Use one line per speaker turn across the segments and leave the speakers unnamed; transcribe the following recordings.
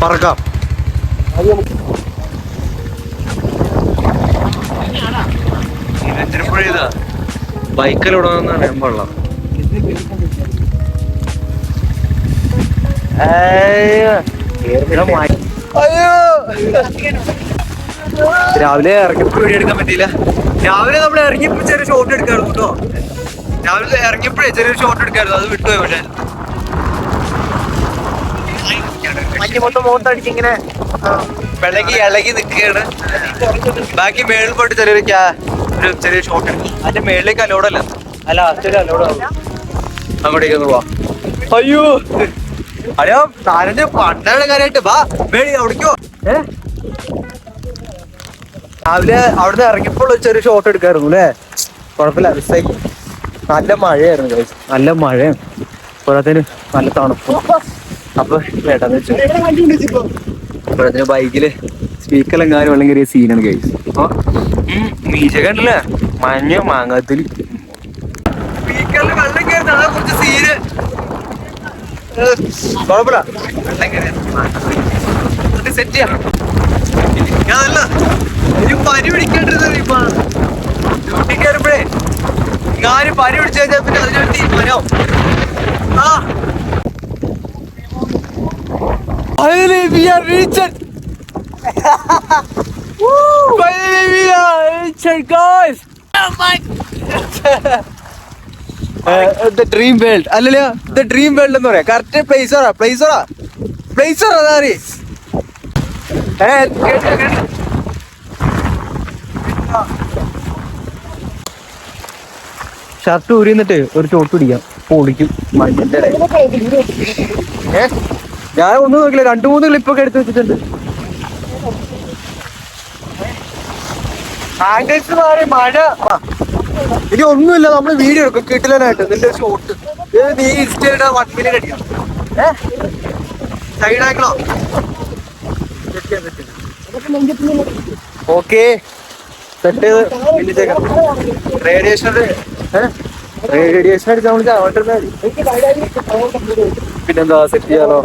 പറക്കാം. ബൈക്കിലിടണമെന്നാണ് ഞാൻ പാടില്ല. രാവിലെ ഇറങ്ങിയപ്പോ വീഡിയോ എടുക്കാൻ പറ്റിയില്ല. രാവിലെ നമ്മൾ ഇറങ്ങിയപ്പോ ചെറിയ ഷോട്ട് എടുക്കായിരുന്നു കേട്ടോ. രാവിലെ ഇറങ്ങിയപ്പോഴേ ചെറിയൊരു ഷോട്ട് എടുക്കായിരുന്നു, അത് വിട്ടുപോയി. പക്ഷെ മഞ്ഞ് മൊത്തം മുഖത്തടിച്ചിങ്ങനെ ഇളകി നിൽക്കുകയാണ്. ബാക്കി മേളിൽ പോയിട്ട് ചെറിയ ഷോട്ട് എടുക്കും. അതിന്റെ മേളിലേക്ക് അലോഡല്ല, അല്ല അച്ഛനും അലോഡാവും. അങ്ങോട്ടേക്ക് ഒന്ന് പോവാ. അയ്യോ അയ്യോ നാരന്റെ പണ്ടാണ് കാര്യമായിട്ട് വാ മേളി അവിടേക്കോ. രാവിലെ അവിടുന്ന് ഇറങ്ങിയപ്പോൾ ചെറിയ ഷോട്ട് എടുക്കായിരുന്നു അല്ലേ. കുഴപ്പമില്ല, മിസ്സായി. നല്ല മഴയായിരുന്നു കഴിച്ചു, നല്ല മഴയാണ്. ഇപ്പോഴത്തേന് നല്ല തണുപ്പും. അപ്പൊ വേണ്ടെന്ന് വെച്ചു ഇപ്പോഴത്തേന് ബൈക്കില് സ്പീക്കറെങ്ങാനും വെള്ളം കയറിയ സീനാണ് കഴിച്ചു. അപ്പൊ മീശ കണ്ടില്ലേ, മഞ്ഞ മാങ്ങാത്തിൽ സ്പീക്കറിൽ വെള്ളം കയറുന്ന അതാ കുറച്ച് സീന്. കുഴപ്പമില്ല, വെള്ളം കയറിയ സെറ്റ് ചെയ്യാം. ഞാനല്ല ഇനി പനി പിടിക്കേണ്ടത്. ഇപ്പൊ ഡ്യൂട്ടി കയറുമ്പോഴേ ഞാൻ പനി പിടിച്ചു കഴിഞ്ഞാൽ പിന്നെ അതിനൊരു തീരുമാനവും. Finally we are reached. Finally we are reached, guys. Oh my. The dream world. അല്ലല്ല, the dream world എന്ന് പറയാ. കറക്റ്റ് പ്ലേസറാ അതാറി. ഷർട്ട് ഊരിന്നിട്ട് ഒരു ചോട്ട് പിടിക്കാം, പൊളിക്കും മഞ്ഞിന്റെ. ഞാൻ ഒന്നും നോക്കില്ല, 2-3 ക്ലിപ്പൊക്കെ എടുത്ത് വെച്ചിട്ടുണ്ട്. ആംഗിൾസ് മാറി മഴ. ഇനി ഒന്നുമില്ല, നമ്മള് വീഡിയോ എടുക്കും കിട്ടില്ലാനായിട്ട്. നിന്റെ ഷോട്ട് നീ ഇൻസ്റ്റയുടെ 1 മില്യൺ അടിക്കാം. സൈഡാക്കണോ? ഓക്കെ, സെറ്റ് ചെയ്ത് റേഡിയേഷൻ അടിച്ചാൽ പിന്നെന്താ സെറ്റ് ചെയ്യാലോ.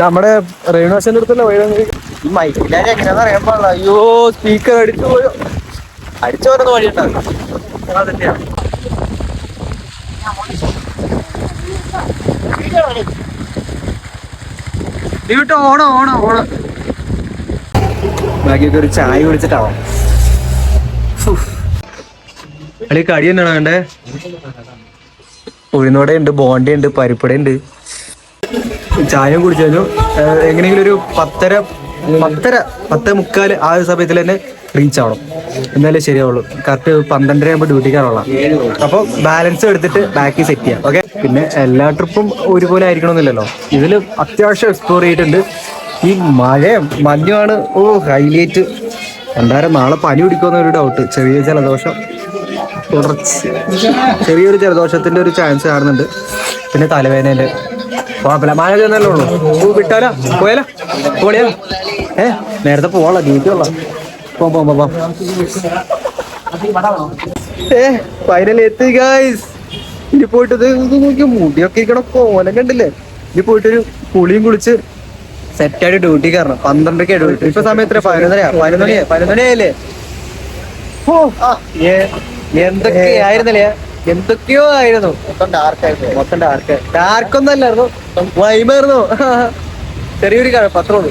നമ്മുടെ റേണുവാശന്റെ അടുത്തല്ല ഈ മൈക്കിലാരി എങ്ങനെയാന്ന് അറിയാൻ പാടില്ല. അയ്യോ സ്പീക്കർ അടിച്ചു വരുന്ന വഴിയുണ്ടാവും. അതെന്നെയാണ് വീട്ടോ. ഓണം ബാക്കിയൊക്കെ ഒരു ചായ കുടിച്ചിട്ടാവാം. അല്ലെ കടി തന്നെയാണ് വേണ്ടേ. ഉഴുന്നോടെ ഉണ്ട്, ബോണ്ട ഉണ്ട്, പരിപ്പട ഉണ്ട്. ചായ കുടിച്ചു എങ്ങനെയെങ്കിലും ഒരു 10:30 ആ ഒരു സമയത്തിൽ തന്നെ റീച്ച് ആവണം, എന്നാലേ ശരിയാവുള്ളൂ. കറക്റ്റ് 12:30 ആകുമ്പോൾ ഡ്യൂട്ടിക്കാറുള്ള. അപ്പോൾ ബാലൻസ് എടുത്തിട്ട് ബാക്കി സെറ്റ് ചെയ്യാം. ഓക്കെ, പിന്നെ എല്ലാ ട്രിപ്പും ഒരുപോലെ ആയിരിക്കണമെന്നില്ലല്ലോ. ഇതിൽ അത്യാവശ്യം എക്സ്പ്ലോർ ചെയ്തിട്ടുണ്ട്. ഈ മഴയും മഞ്ഞുമാണ് ഹൈലൈറ്റ്. എന്തായാലും നാളെ പനി പിടിക്കുമെന്നൊരു ഡൗട്ട്. ചെറിയൊരു ജലദോഷത്തിന്റെ ഒരു ചാൻസ് കാണുന്നുണ്ട്. പിന്നെ തലവേദനയില് കുഴപ്പമില്ല, മഴ ചെന്നല്ലേ ഉള്ളൂ. വിട്ടാലോ പോളിയാ നേരത്തെ പോവാളോ, ഡ്യൂട്ടി ഉള്ള പോവാം. ഫൈനലി എത്തി ഗൈസ്. ഇനി പോയിട്ട് നോക്കി മുടിയൊക്കെ ഇരിക്കണം, കോലം കണ്ടില്ലേ. ഇനി പോയിട്ടൊരു കുളിയും കുളിച്ച് സെറ്റായിട്ട് ഡ്യൂട്ടി കയറണം. 12:00 ഡ്യൂട്ടി. ഇപ്പൊ സമയത്ത് 11:00 എന്തൊക്കെയോ ആയിരുന്നു. മൊത്തം ഡാർക്കൊന്നും അല്ലായിരുന്നു, വൈമായിരുന്നു. ചെറിയൊരു പത്രമുള്ളൂ.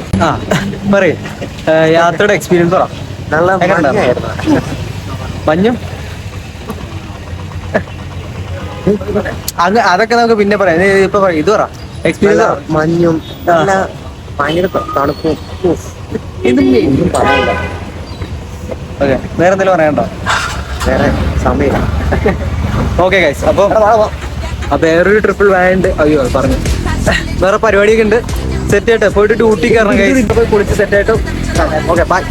പറയേ യാത്രയുടെ എക്സ്പീരിയൻസ് പറ. മഞ്ഞും അതൊക്കെ നമുക്ക് പിന്നെ പറയാം. ഇപ്പൊ പറയാം, ഇത് പറ എക്സ്പീരിയൻസ്. മഞ്ഞും ഭയങ്കര തണുപ്പും ഇതൊന്നും പറയണ്ട. ഓക്കെ, വേറെ എന്തെങ്കിലും പറയണ്ടോ? വേറെ സമയം. ഓക്കെ ഗൈസ്, അപ്പൊ വേറൊരു ട്രിപ്പിൾ വാനുണ്ട്. അയ്യോ പറഞ്ഞു, വേറെ പരിപാടിയൊക്കെ ഉണ്ട്. സെറ്റ് ആയിട്ട് പോയിട്ട് ഡ്യൂട്ടി കയറണം ഗൈസ്. പോയി കുളിച്ച് സെറ്റ് ആയിട്ട്. Okay bye.